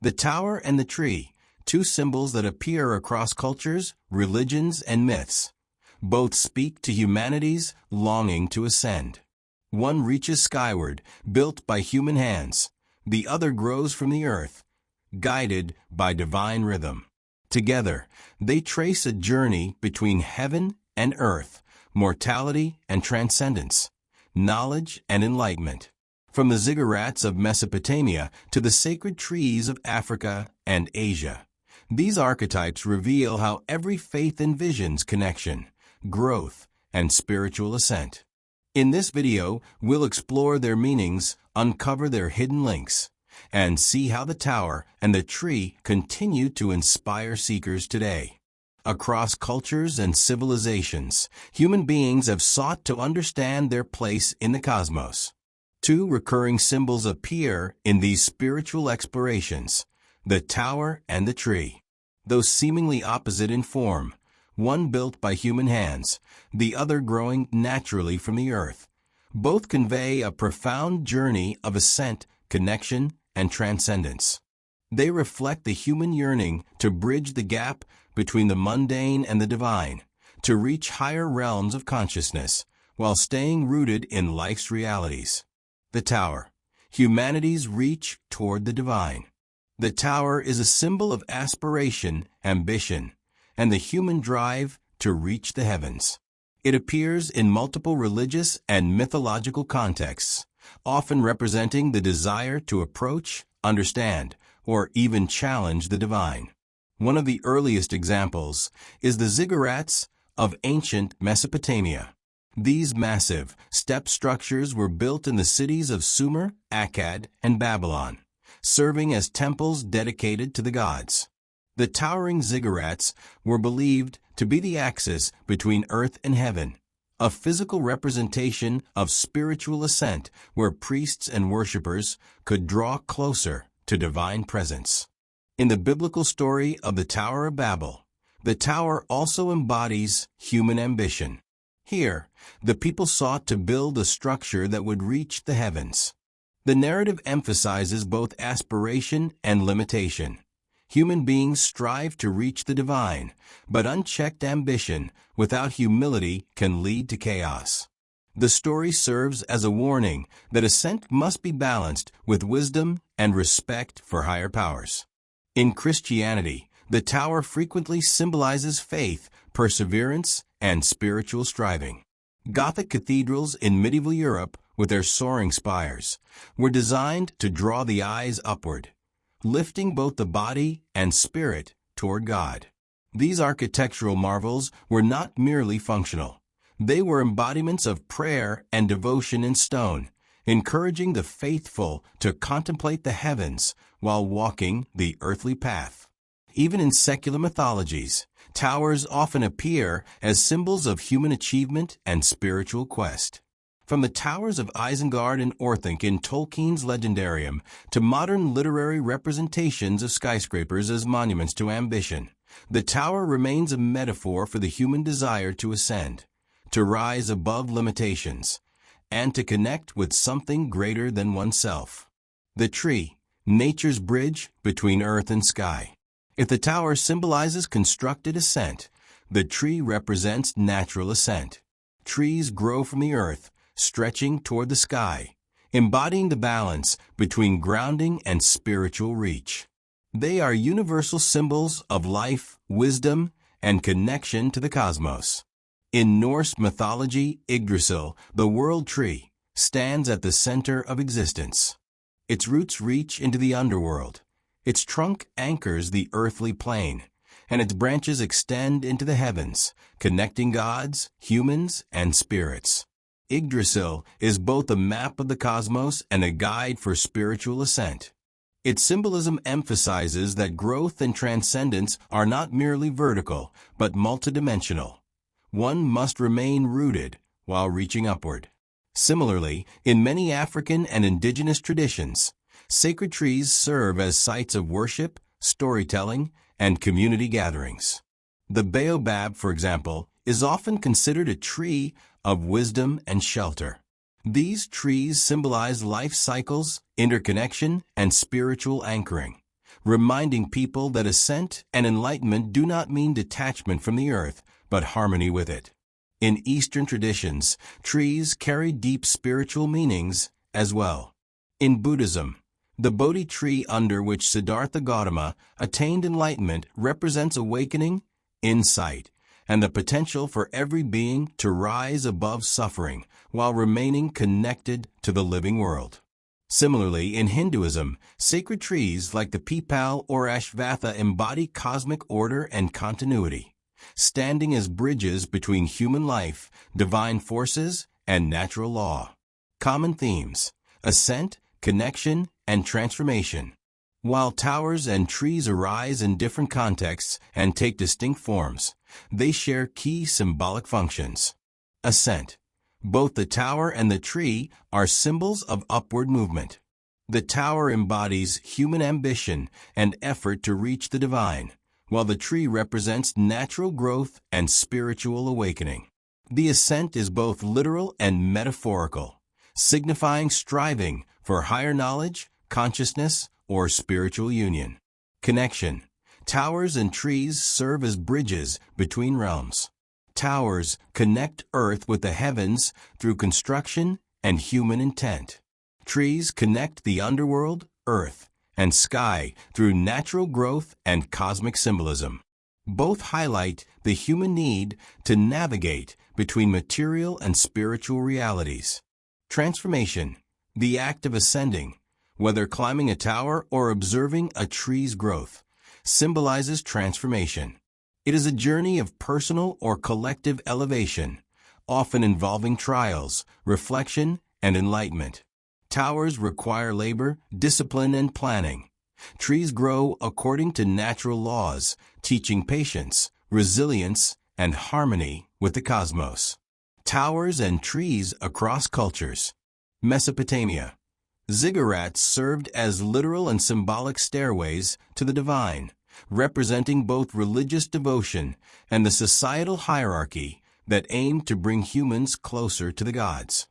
The tower and the tree, two symbols that appear across cultures, religions, and myths. Both speak to humanity's longing to ascend. One reaches skyward, built by human hands. The other grows from the earth, guided by divine rhythm. Together, they trace a journey between heaven and earth, mortality and transcendence, knowledge and enlightenment. From the ziggurats of Mesopotamia to the sacred trees of Africa and Asia, these archetypes reveal how every faith envisions connection, growth, and spiritual ascent. In this video, we'll explore their meanings, uncover their hidden links, and see how the tower and the tree continue to inspire seekers today. Across cultures and civilizations, human beings have sought to understand their place in the cosmos. Two recurring symbols appear in these spiritual explorations: the tower and the tree. Though seemingly opposite in form, one built by human hands, the other growing naturally from the earth, both convey a profound journey of ascent, connection, and transcendence. They reflect the human yearning to bridge the gap between the mundane and the divine, to reach higher realms of consciousness, while staying rooted in life's realities. The tower, humanity's reach toward the divine. The tower is a symbol of aspiration, ambition, and the human drive to reach the heavens. It appears in multiple religious and mythological contexts, often representing the desire to approach, understand, or even challenge the divine. One of the earliest examples is the ziggurats of ancient Mesopotamia. These massive, step structures were built in the cities of Sumer, Akkad, and Babylon, serving as temples dedicated to the gods. The towering ziggurats were believed to be the axis between earth and heaven, a physical representation of spiritual ascent where priests and worshippers could draw closer to divine presence. In the biblical story of the Tower of Babel, the tower also embodies human ambition. Here, the people sought to build a structure that would reach the heavens. The narrative emphasizes both aspiration and limitation. Human beings strive to reach the divine, but unchecked ambition without humility can lead to chaos. The story serves as a warning that ascent must be balanced with wisdom and respect for higher powers. In Christianity, the tower frequently symbolizes faith, perseverance, and spiritual striving. Gothic cathedrals in medieval Europe, with their soaring spires, were designed to draw the eyes upward, lifting both the body and spirit toward God. These architectural marvels were not merely functional. They were embodiments of prayer and devotion in stone, encouraging the faithful to contemplate the heavens while walking the earthly path. Even in secular mythologies, towers often appear as symbols of human achievement and spiritual quest. From the towers of Isengard and Orthanc in Tolkien's Legendarium to modern literary representations of skyscrapers as monuments to ambition, the tower remains a metaphor for the human desire to ascend, to rise above limitations, and to connect with something greater than oneself. The tree, nature's bridge between earth and sky. If the tower symbolizes constructed ascent, the tree represents natural ascent. Trees grow from the earth, stretching toward the sky, embodying the balance between grounding and spiritual reach. They are universal symbols of life, wisdom, and connection to the cosmos. In Norse mythology, Yggdrasil, the world tree, stands at the center of existence. Its roots reach into the underworld. Its trunk anchors the earthly plane, and its branches extend into the heavens, connecting gods, humans, and spirits. Yggdrasil is both a map of the cosmos and a guide for spiritual ascent. Its symbolism emphasizes that growth and transcendence are not merely vertical, but multidimensional. One must remain rooted while reaching upward. Similarly, in many African and indigenous traditions, sacred trees serve as sites of worship, storytelling, and community gatherings. The baobab, for example, is often considered a tree of wisdom and shelter. These trees symbolize life cycles, interconnection, and spiritual anchoring, reminding people that ascent and enlightenment do not mean detachment from the earth, but harmony with it. In Eastern traditions, trees carry deep spiritual meanings as well. In Buddhism, the Bodhi tree under which Siddhartha Gautama attained enlightenment represents awakening, insight, and the potential for every being to rise above suffering while remaining connected to the living world. Similarly, in Hinduism, sacred trees like the peepal or ashvatha embody cosmic order and continuity, standing as bridges between human life, divine forces, and natural law. Common themes: ascent, connection, and transformation. While towers and trees arise in different contexts and take distinct forms, they share key symbolic functions. Ascent. Both the tower and the tree are symbols of upward movement. The tower embodies human ambition and effort to reach the divine, while the tree represents natural growth and spiritual awakening. The ascent is both literal and metaphorical, signifying striving for higher knowledge, consciousness, or spiritual union. Connection. Towers and trees serve as bridges between realms. Towers connect earth with the heavens through construction and human intent. Trees connect the underworld, earth, and sky through natural growth and cosmic symbolism. Both highlight the human need to navigate between material and spiritual realities. Transformation. The act of ascending, whether climbing a tower or observing a tree's growth, symbolizes transformation. It is a journey of personal or collective elevation, often involving trials, reflection, and enlightenment. Towers require labor, discipline, and planning. Trees grow according to natural laws, teaching patience, resilience, and harmony with the cosmos. Towers and trees across cultures. Mesopotamia. Ziggurats served as literal and symbolic stairways to the divine, representing both religious devotion and the societal hierarchy that aimed to bring humans closer to the gods.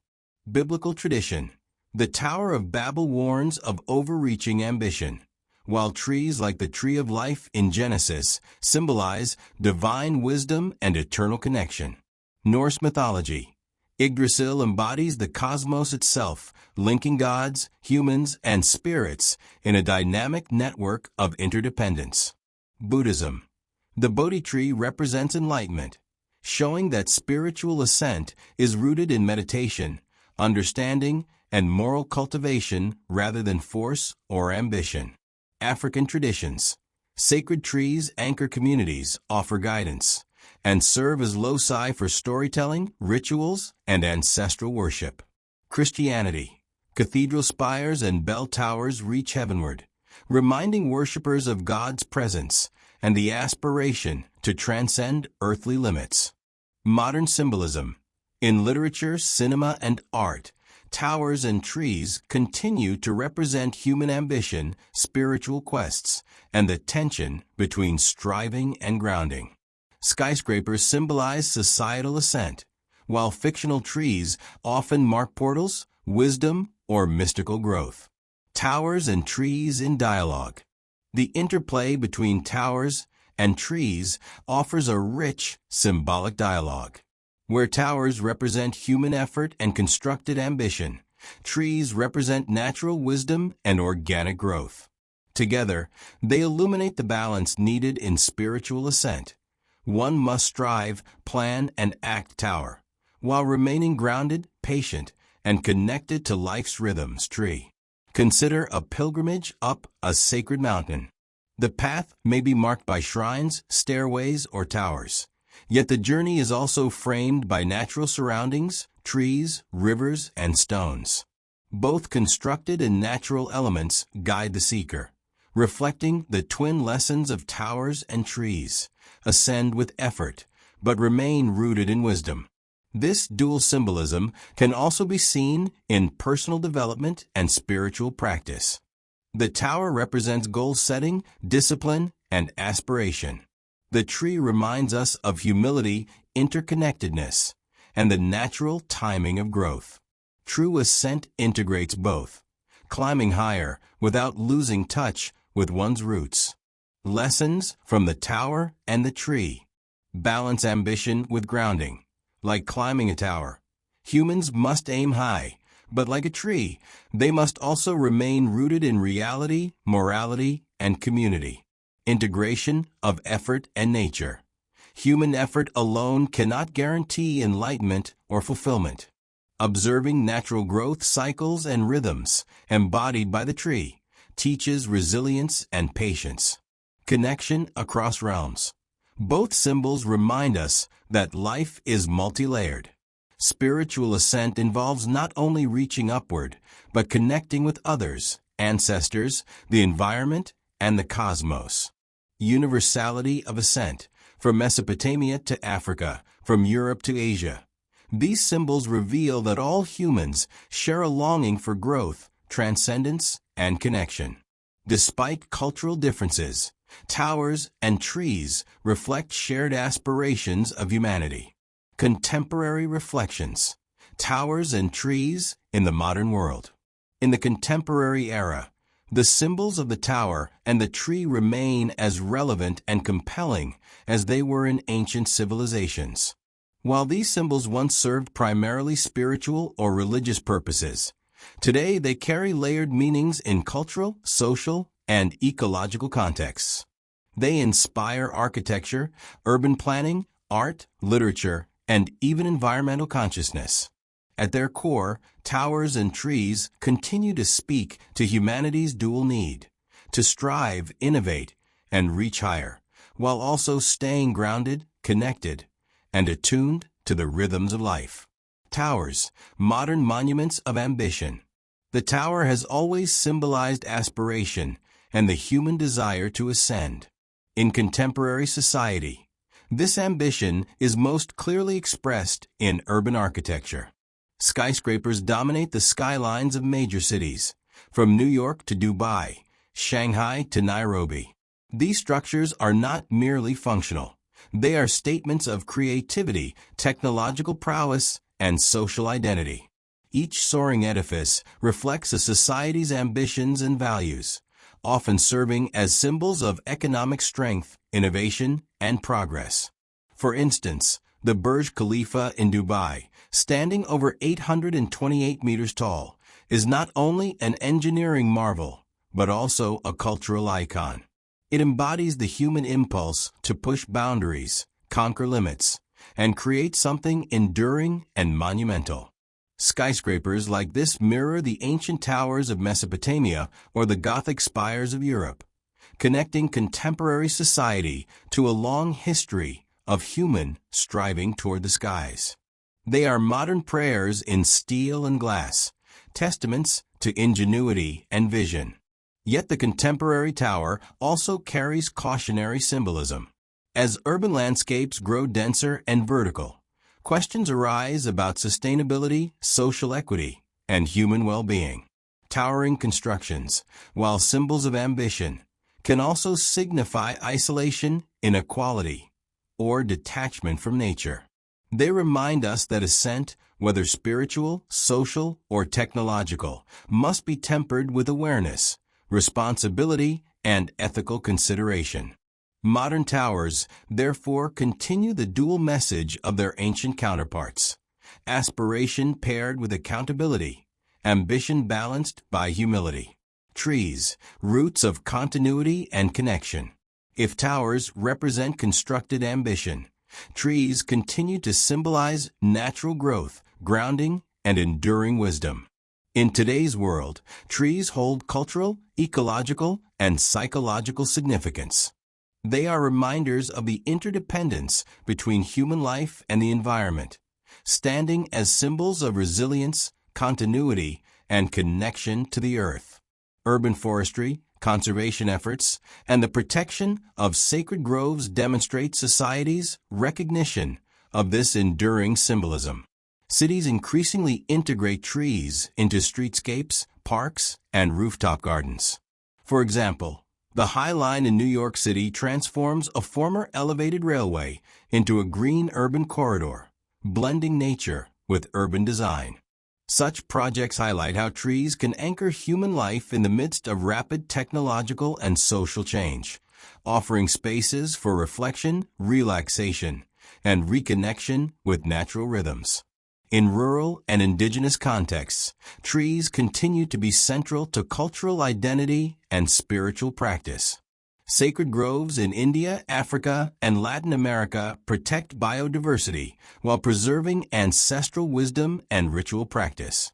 Biblical tradition. The Tower of Babel warns of overreaching ambition, while trees like the Tree of Life in Genesis symbolize divine wisdom and eternal connection. Norse mythology. Yggdrasil embodies the cosmos itself, linking gods, humans, and spirits in a dynamic network of interdependence. Buddhism. The Bodhi tree represents enlightenment, showing that spiritual ascent is rooted in meditation, understanding, and moral cultivation rather than force or ambition. African traditions. Sacred trees anchor communities, offer guidance, and serve as loci for storytelling, rituals, and ancestral worship. Christianity. Cathedral spires and bell towers reach heavenward, reminding worshippers of God's presence and the aspiration to transcend earthly limits. Modern symbolism. In literature, cinema, and art, towers and trees continue to represent human ambition, spiritual quests, and the tension between striving and grounding. Skyscrapers symbolize societal ascent, while fictional trees often mark portals, wisdom, or mystical growth. Towers and trees in dialogue. The interplay between towers and trees offers a rich, symbolic dialogue. Where towers represent human effort and constructed ambition, trees represent natural wisdom and organic growth. Together, they illuminate the balance needed in spiritual ascent. One must strive, plan, and act tower, while remaining grounded, patient, and connected to life's rhythms. Tree. Consider a pilgrimage up a sacred mountain. The path may be marked by shrines, stairways, or towers. Yet the journey is also framed by natural surroundings, trees, rivers, and stones. Both constructed and natural elements guide the seeker, reflecting the twin lessons of towers and trees. Ascend with effort, but remain rooted in wisdom. This dual symbolism can also be seen in personal development and spiritual practice. The tower represents goal setting, discipline, and aspiration. The tree reminds us of humility, interconnectedness, and the natural timing of growth. True ascent integrates both, climbing higher without losing touch with one's roots. Lessons from the tower and the tree. Balance ambition with grounding. Like climbing a tower, humans must aim high, but like a tree, they must also remain rooted in reality, morality, and community. Integration of effort and nature. Human effort alone cannot guarantee enlightenment or fulfillment. Observing natural growth cycles and rhythms, embodied by the tree, teaches resilience and patience. Connection across realms. Both symbols remind us that life is multi-layered. Spiritual ascent involves not only reaching upward, but connecting with others, ancestors, the environment, and the cosmos. Universality of ascent, from Mesopotamia to Africa, from Europe to Asia. These symbols reveal that all humans share a longing for growth, transcendence, and connection. Despite cultural differences, towers and trees reflect shared aspirations of humanity. Contemporary reflections. Towers and trees in the modern world. In the contemporary era, the symbols of the tower and the tree remain as relevant and compelling as they were in ancient civilizations. While these symbols once served primarily spiritual or religious purposes, today they carry layered meanings in cultural, social, and ecological contexts. They inspire architecture, urban planning, art, literature, and even environmental consciousness. At their core, towers and trees continue to speak to humanity's dual need, to strive, innovate, and reach higher, while also staying grounded, connected, and attuned to the rhythms of life. Towers, modern monuments of ambition. The tower has always symbolized aspiration and the human desire to ascend. In contemporary society, this ambition is most clearly expressed in urban architecture. Skyscrapers dominate the skylines of major cities, from New York to Dubai, Shanghai to Nairobi. These structures are not merely functional. They are statements of creativity, technological prowess, and social identity. Each soaring edifice reflects a society's ambitions and values, often serving as symbols of economic strength, innovation, and progress. For instance, the Burj Khalifa in Dubai, standing over 828 meters tall, is not only an engineering marvel, but also a cultural icon. It embodies the human impulse to push boundaries, conquer limits, and create something enduring and monumental. Skyscrapers like this mirror the ancient towers of Mesopotamia or the Gothic spires of Europe, connecting contemporary society to a long history of human striving toward the skies. They are modern prayers in steel and glass, testaments to ingenuity and vision. Yet the contemporary tower also carries cautionary symbolism. As urban landscapes grow denser and vertical, questions arise about sustainability, social equity, and human well-being. Towering constructions, while symbols of ambition, can also signify isolation, inequality, or detachment from nature. They remind us that ascent, whether spiritual, social, or technological, must be tempered with awareness, responsibility, and ethical consideration. Modern towers, therefore, continue the dual message of their ancient counterparts: aspiration paired with accountability, ambition balanced by humility. Trees, roots of continuity and connection. If towers represent constructed ambition, trees continue to symbolize natural growth, grounding, and enduring wisdom. In today's world, trees hold cultural, ecological, and psychological significance. They are reminders of the interdependence between human life and the environment, standing as symbols of resilience, continuity, and connection to the earth. Urban forestry, conservation efforts, and the protection of sacred groves demonstrate society's recognition of this enduring symbolism. Cities increasingly integrate trees into streetscapes, parks, and rooftop gardens. For example, the High Line in New York City transforms a former elevated railway into a green urban corridor, blending nature with urban design. Such projects highlight how trees can anchor human life in the midst of rapid technological and social change, offering spaces for reflection, relaxation, and reconnection with natural rhythms. In rural and indigenous contexts, trees continue to be central to cultural identity and spiritual practice. Sacred groves in India, Africa, and Latin America protect biodiversity while preserving ancestral wisdom and ritual practice.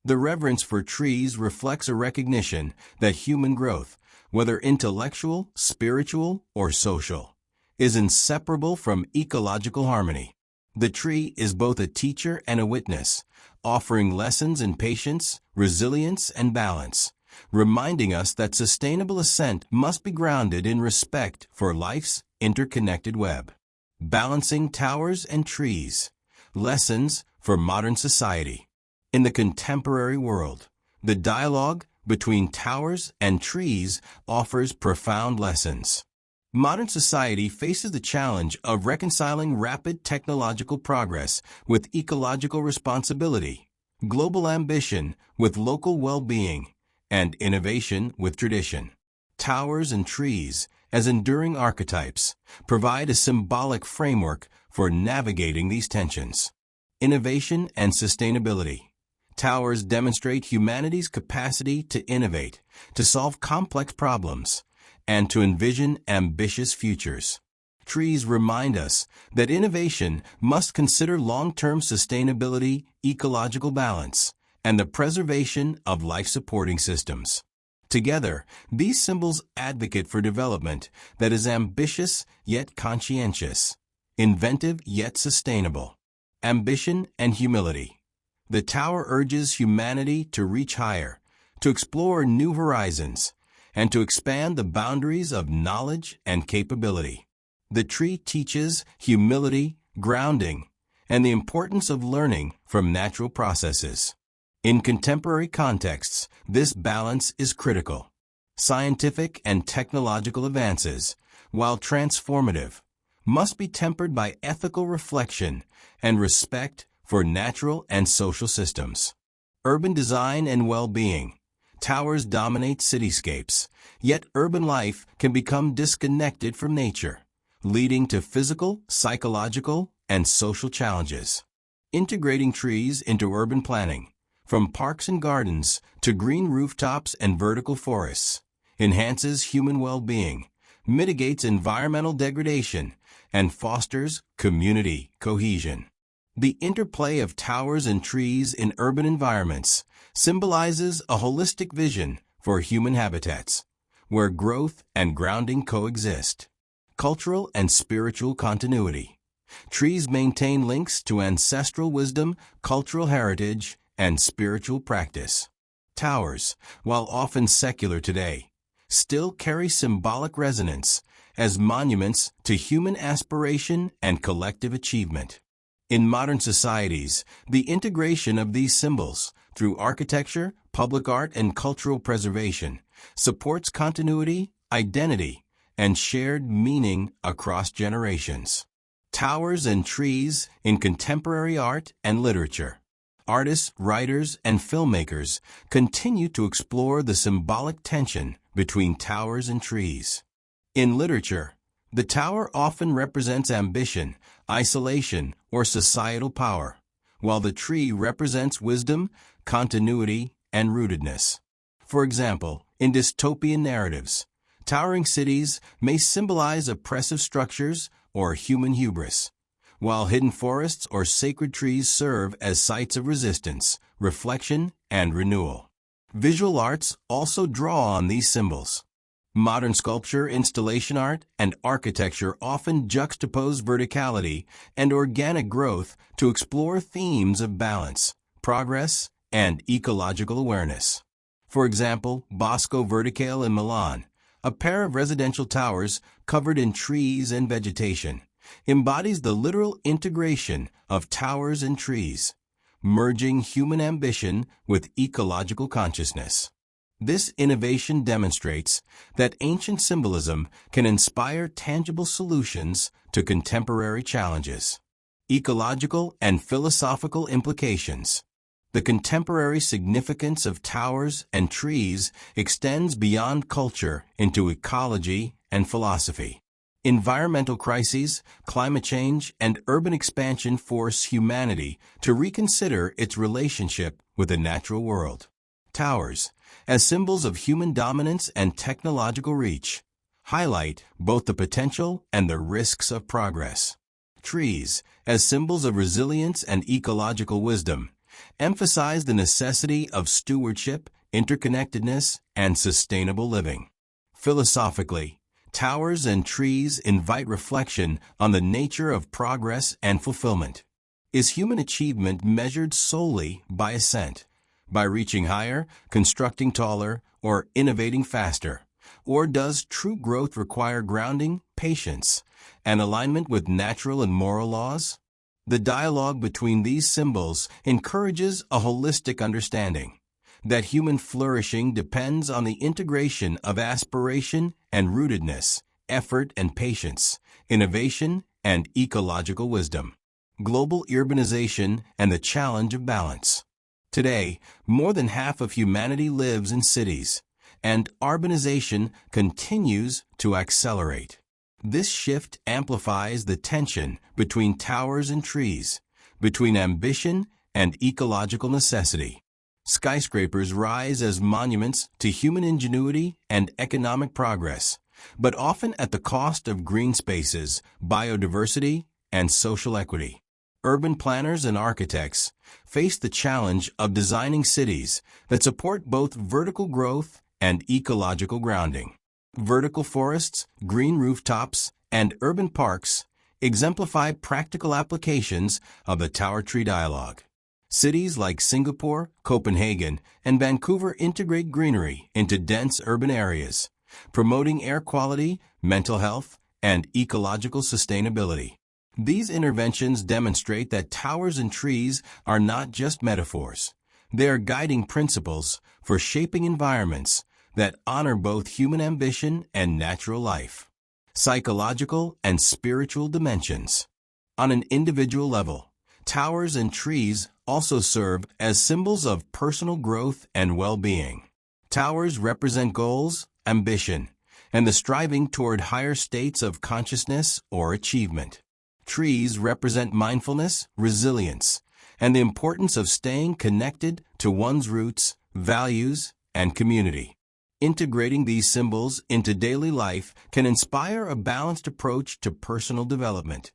The reverence for trees reflects a recognition that human growth, whether intellectual, spiritual, or social, is inseparable from ecological harmony. The tree is both a teacher and a witness, offering lessons in patience, resilience, and balance, reminding us that sustainable ascent must be grounded in respect for life's interconnected web. Balancing towers and trees. Lessons for modern society. In the contemporary world, the dialogue between towers and trees offers profound lessons. Modern society faces the challenge of reconciling rapid technological progress with ecological responsibility, global ambition with local well-being, and innovation with tradition. Towers and trees, as enduring archetypes, provide a symbolic framework for navigating these tensions. Innovation and sustainability. Towers demonstrate humanity's capacity to innovate, to solve complex problems, and to envision ambitious futures. Trees remind us that innovation must consider long-term sustainability, ecological balance, and the preservation of life-supporting systems. Together, these symbols advocate for development that is ambitious yet conscientious, inventive yet sustainable. Ambition and humility. The tower urges humanity to reach higher, to explore new horizons, and to expand the boundaries of knowledge and capability. The tree teaches humility, grounding, and the importance of learning from natural processes. In contemporary contexts, this balance is critical. Scientific and technological advances, while transformative, must be tempered by ethical reflection and respect for natural and social systems. Urban design and well-being. Towers dominate cityscapes, yet urban life can become disconnected from nature, leading to physical, psychological, and social challenges. Integrating trees into urban planning, from parks and gardens to green rooftops and vertical forests, enhances human well-being, mitigates environmental degradation, and fosters community cohesion. The interplay of towers and trees in urban environments symbolizes a holistic vision for human habitats, where growth and grounding coexist. Cultural and spiritual continuity. Trees maintain links to ancestral wisdom, cultural heritage, and spiritual practice. Towers, while often secular today, still carry symbolic resonance as monuments to human aspiration and collective achievement. In modern societies, the integration of these symbols through architecture, public art, and cultural preservation supports continuity, identity, and shared meaning across generations. Towers and trees in contemporary art and literature. Artists, writers, and filmmakers continue to explore the symbolic tension between towers and trees. In literature, the tower often represents ambition, isolation, or societal power, while the tree represents wisdom, continuity, and rootedness. For example, in dystopian narratives, towering cities may symbolize oppressive structures or human hubris, while hidden forests or sacred trees serve as sites of resistance, reflection, and renewal. Visual arts also draw on these symbols. Modern sculpture, installation art, and architecture often juxtapose verticality and organic growth to explore themes of balance, progress, and ecological awareness. For example, Bosco Verticale in Milan, a pair of residential towers covered in trees and vegetation, embodies the literal integration of towers and trees, merging human ambition with ecological consciousness. This innovation demonstrates that ancient symbolism can inspire tangible solutions to contemporary challenges. Ecological and philosophical implications. The contemporary significance of towers and trees extends beyond culture into ecology and philosophy. Environmental crises, climate change, and urban expansion force humanity to reconsider its relationship with the natural world. Towers, as symbols of human dominance and technological reach, highlight both the potential and the risks of progress. Trees, as symbols of resilience and ecological wisdom, emphasize the necessity of stewardship, interconnectedness, and sustainable living. Philosophically, towers and trees invite reflection on the nature of progress and fulfillment. Is human achievement measured solely by ascent, by reaching higher, constructing taller, or innovating faster? Or does true growth require grounding, patience, and alignment with natural and moral laws? The dialogue between these symbols encourages a holistic understanding that human flourishing depends on the integration of aspiration and rootedness, effort and patience, innovation and ecological wisdom. Global urbanization and the challenge of balance. Today, more than half of humanity lives in cities, and urbanization continues to accelerate. This shift amplifies the tension between towers and trees, between ambition and ecological necessity. Skyscrapers rise as monuments to human ingenuity and economic progress, but often at the cost of green spaces, biodiversity, and social equity. Urban planners and architects face the challenge of designing cities that support both vertical growth and ecological grounding. Vertical forests, green rooftops, and urban parks exemplify practical applications of the Tower Tree Dialogue. Cities like Singapore, Copenhagen, and Vancouver integrate greenery into dense urban areas, promoting air quality, mental health, and ecological sustainability. These interventions demonstrate that towers and trees are not just metaphors. They are guiding principles for shaping environments that honor both human ambition and natural life. Psychological and spiritual dimensions. On an individual level, towers and trees also serve as symbols of personal growth and well-being. Towers represent goals, ambition, and the striving toward higher states of consciousness or achievement. Trees represent mindfulness, resilience, and the importance of staying connected to one's roots, values, and community. Integrating these symbols into daily life can inspire a balanced approach to personal development.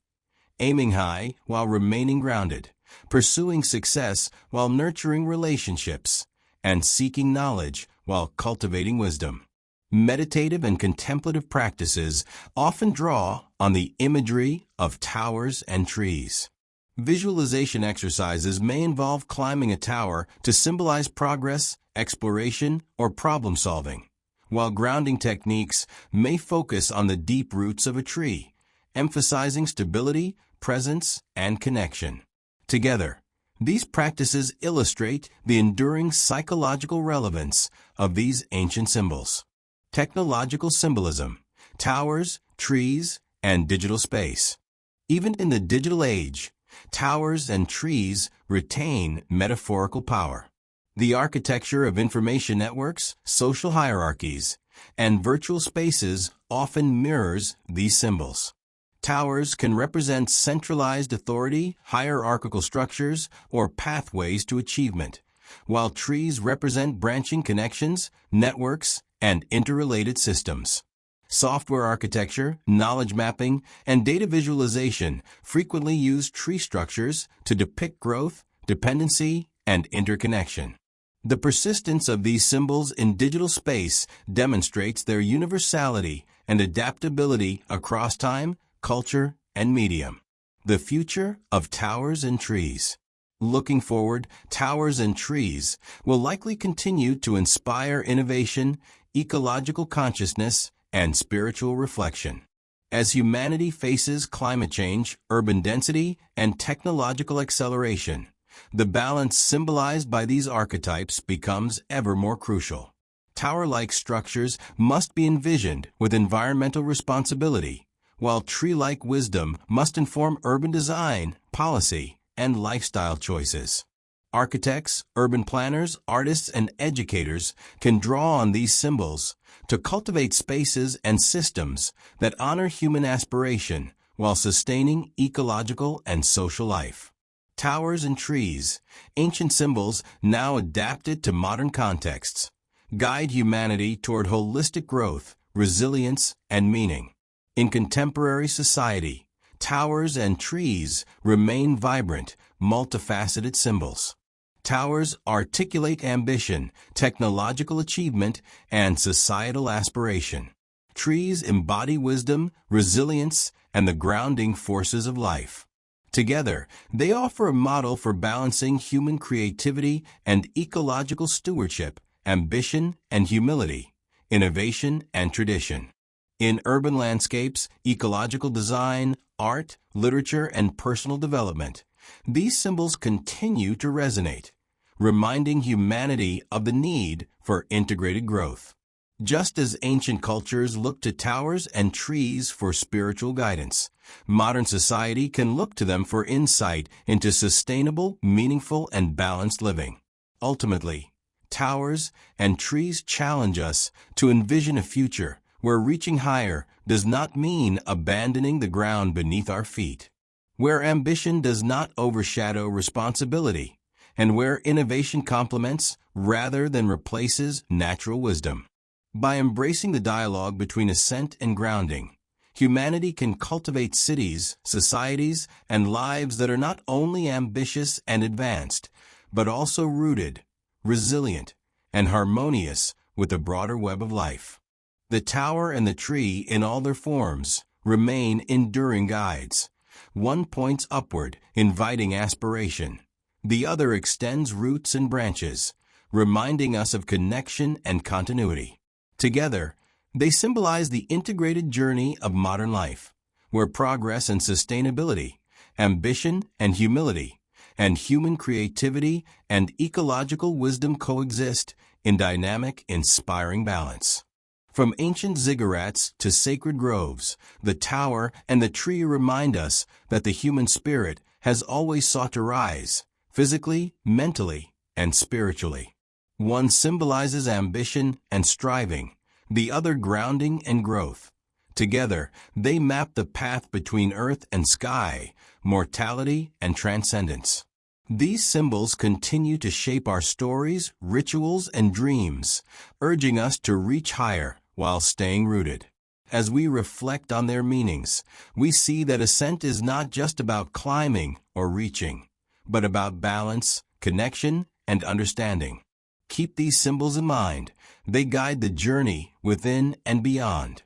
Aiming high while remaining grounded, pursuing success while nurturing relationships, and seeking knowledge while cultivating wisdom. Meditative and contemplative practices often draw on the imagery of towers and trees. Visualization exercises may involve climbing a tower to symbolize progress, exploration, or problem-solving, while grounding techniques may focus on the deep roots of a tree, emphasizing stability, presence, and connection. Together, these practices illustrate the enduring psychological relevance of these ancient symbols. Technological symbolism, towers, trees, and digital space. Even in the digital age, towers and trees retain metaphorical power. The architecture of information networks, social hierarchies, and virtual spaces often mirrors these symbols. Towers can represent centralized authority, hierarchical structures, or pathways to achievement, while trees represent branching connections, networks, and interrelated systems. Software architecture, knowledge mapping, and data visualization frequently use tree structures to depict growth, dependency, and interconnection. The persistence of these symbols in digital space demonstrates their universality and adaptability across time, culture, and medium. The future of towers and trees. Looking forward, towers and trees will likely continue to inspire innovation, ecological consciousness, and spiritual reflection. As humanity faces climate change, urban density, and technological acceleration, the balance symbolized by these archetypes becomes ever more crucial. Tower-like structures must be envisioned with environmental responsibility, while tree-like wisdom must inform urban design, policy, and lifestyle choices. Architects, urban planners, artists, and educators can draw on these symbols to cultivate spaces and systems that honor human aspiration while sustaining ecological and social life. Towers and trees, ancient symbols now adapted to modern contexts, guide humanity toward holistic growth, resilience, and meaning. In contemporary society, towers and trees remain vibrant, multifaceted symbols. Towers articulate ambition, technological achievement, and societal aspiration. Trees embody wisdom, resilience, and the grounding forces of life. Together, they offer a model for balancing human creativity and ecological stewardship, ambition and humility, innovation and tradition. In urban landscapes, ecological design, art, literature, and personal development, these symbols continue to resonate, reminding humanity of the need for integrated growth. Just as ancient cultures looked to towers and trees for spiritual guidance, modern society can look to them for insight into sustainable, meaningful, and balanced living. Ultimately, towers and trees challenge us to envision a future where reaching higher does not mean abandoning the ground beneath our feet, where ambition does not overshadow responsibility, and where innovation complements rather than replaces natural wisdom. By embracing the dialogue between ascent and grounding, humanity can cultivate cities, societies, and lives that are not only ambitious and advanced, but also rooted, resilient, and harmonious with the broader web of life. The tower and the tree in all their forms remain enduring guides. One points upward, inviting aspiration. The other extends roots and branches, reminding us of connection and continuity. Together, they symbolize the integrated journey of modern life, where progress and sustainability, ambition and humility, and human creativity and ecological wisdom coexist in dynamic, inspiring balance. From ancient ziggurats to sacred groves, the tower and the tree remind us that the human spirit has always sought to rise, physically, mentally, and spiritually. One symbolizes ambition and striving, the other grounding and growth. Together, they map the path between earth and sky, mortality and transcendence. These symbols continue to shape our stories, rituals, and dreams, urging us to reach higher while staying rooted. As we reflect on their meanings, we see that ascent is not just about climbing or reaching, but about balance, connection, and understanding. Keep these symbols in mind. They guide the journey within and beyond.